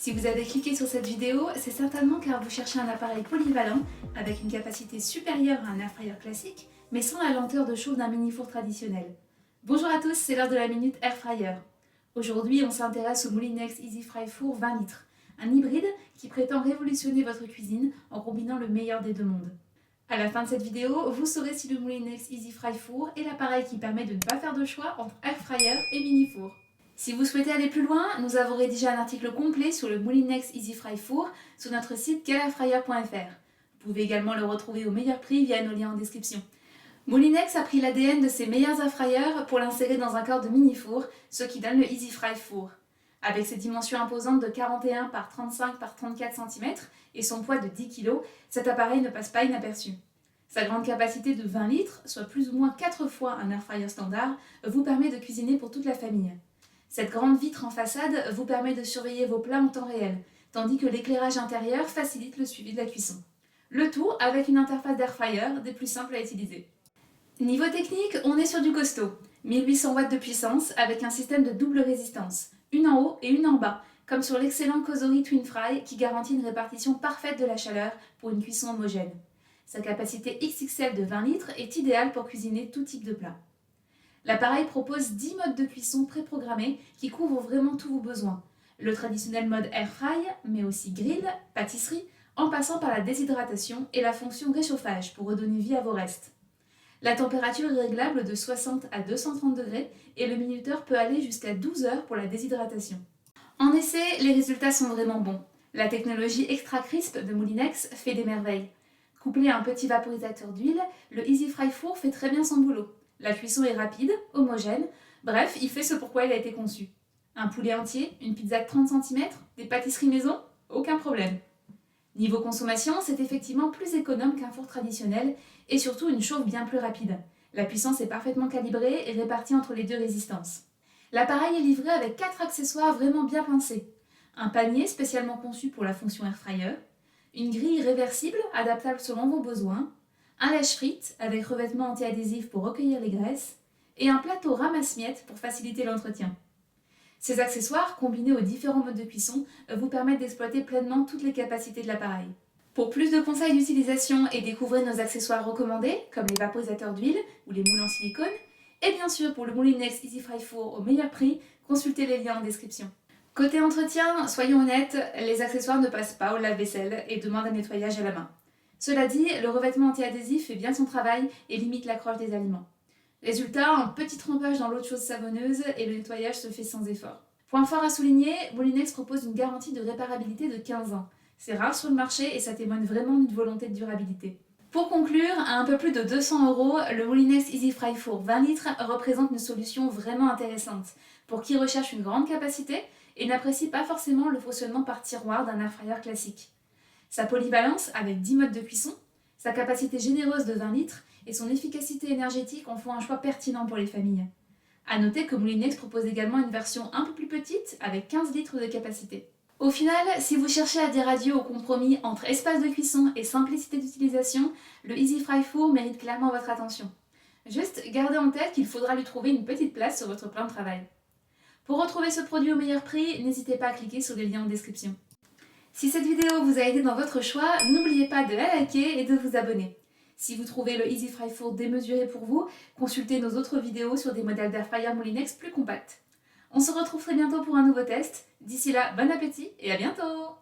Si vous avez cliqué sur cette vidéo, c'est certainement car vous cherchez un appareil polyvalent avec une capacité supérieure à un airfryer classique, mais sans la lenteur de chauffe d'un mini-four traditionnel. Bonjour à tous, c'est l'heure de la Minute Airfryer. Aujourd'hui, on s'intéresse au Moulinex EasyFry Four 20 litres, un hybride qui prétend révolutionner votre cuisine en combinant le meilleur des deux mondes. À la fin de cette vidéo, vous saurez si le Moulinex EasyFry Four est l'appareil qui permet de ne pas faire de choix entre airfryer et mini-four. Si vous souhaitez aller plus loin, nous avons rédigé un article complet sur le Moulinex EasyFry Four sur notre site quelairfryer.fr. Vous pouvez également le retrouver au meilleur prix via nos liens en description. Moulinex a pris l'ADN de ses meilleurs airfryers pour l'insérer dans un corps de mini-four, ce qui donne le EasyFry Four. Avec ses dimensions imposantes de 41 par 35 par 34 cm et son poids de 10 kg, cet appareil ne passe pas inaperçu. Sa grande capacité de 20 litres, soit plus ou moins 4 fois un airfryer standard, vous permet de cuisiner pour toute la famille. Cette grande vitre en façade vous permet de surveiller vos plats en temps réel, tandis que l'éclairage intérieur facilite le suivi de la cuisson. Le tout avec une interface d'airfryer des plus simples à utiliser. Niveau technique, on est sur du costaud. 1800 watts de puissance avec un système de double résistance, une en haut et une en bas, comme sur l'excellent Cosori Twin Fry qui garantit une répartition parfaite de la chaleur pour une cuisson homogène. Sa capacité XXL de 20 litres est idéale pour cuisiner tout type de plat. L'appareil propose 10 modes de cuisson préprogrammés qui couvrent vraiment tous vos besoins. Le traditionnel mode air fry, mais aussi grill, pâtisserie, en passant par la déshydratation et la fonction réchauffage pour redonner vie à vos restes. La température est réglable de 60 à 230 degrés et le minuteur peut aller jusqu'à 12 heures pour la déshydratation. En essai, les résultats sont vraiment bons. La technologie Extra Crisp de Moulinex fait des merveilles. Couplé à un petit vaporisateur d'huile, le EasyFry Four fait très bien son boulot. La cuisson est rapide, homogène, bref, il fait ce pourquoi il a été conçu. Un poulet entier, une pizza de 30 cm, des pâtisseries maison, aucun problème. Niveau consommation, c'est effectivement plus économe qu'un four traditionnel et surtout une chauffe bien plus rapide. La puissance est parfaitement calibrée et répartie entre les deux résistances. L'appareil est livré avec 4 accessoires vraiment bien pensés. Un panier spécialement conçu pour la fonction airfryer, une grille réversible adaptable selon vos besoins, un lèche-frites avec revêtement anti-adhésif pour recueillir les graisses et un plateau ramasse-miettes pour faciliter l'entretien. Ces accessoires, combinés aux différents modes de cuisson, vous permettent d'exploiter pleinement toutes les capacités de l'appareil. Pour plus de conseils d'utilisation et découvrir nos accessoires recommandés, comme les vaporisateurs d'huile ou les moules en silicone, et bien sûr pour le Moulinex EasyFry Four au meilleur prix, consultez les liens en description. Côté entretien, soyons honnêtes, les accessoires ne passent pas au lave-vaisselle et demandent un nettoyage à la main. Cela dit, le revêtement anti-adhésif fait bien son travail et limite l'accroche des aliments. Résultat, un petit trempage dans l'eau de chose savonneuse et le nettoyage se fait sans effort. Point fort à souligner, Moulinex propose une garantie de réparabilité de 15 ans. C'est rare sur le marché et ça témoigne vraiment d'une volonté de durabilité. Pour conclure, à un peu plus de 200 €, le Moulinex EasyFry Four 20 litres représente une solution vraiment intéressante pour qui recherche une grande capacité et n'apprécie pas forcément le fonctionnement par tiroir d'un airfryer classique. Sa polyvalence avec 10 modes de cuisson, sa capacité généreuse de 20 litres et son efficacité énergétique en font un choix pertinent pour les familles. A noter que Moulinex propose également une version un peu plus petite avec 15 litres de capacité. Au final, si vous cherchez à dire adieu au compromis entre espace de cuisson et simplicité d'utilisation, le EasyFry Four mérite clairement votre attention. Juste gardez en tête qu'il faudra lui trouver une petite place sur votre plan de travail. Pour retrouver ce produit au meilleur prix, n'hésitez pas à cliquer sur les liens en description. Si cette vidéo vous a aidé dans votre choix, n'oubliez pas de la liker et de vous abonner. Si vous trouvez le EasyFry Four démesuré pour vous, consultez nos autres vidéos sur des modèles d'airfryer Moulinex plus compacts. On se retrouve très bientôt pour un nouveau test. D'ici là, bon appétit et à bientôt!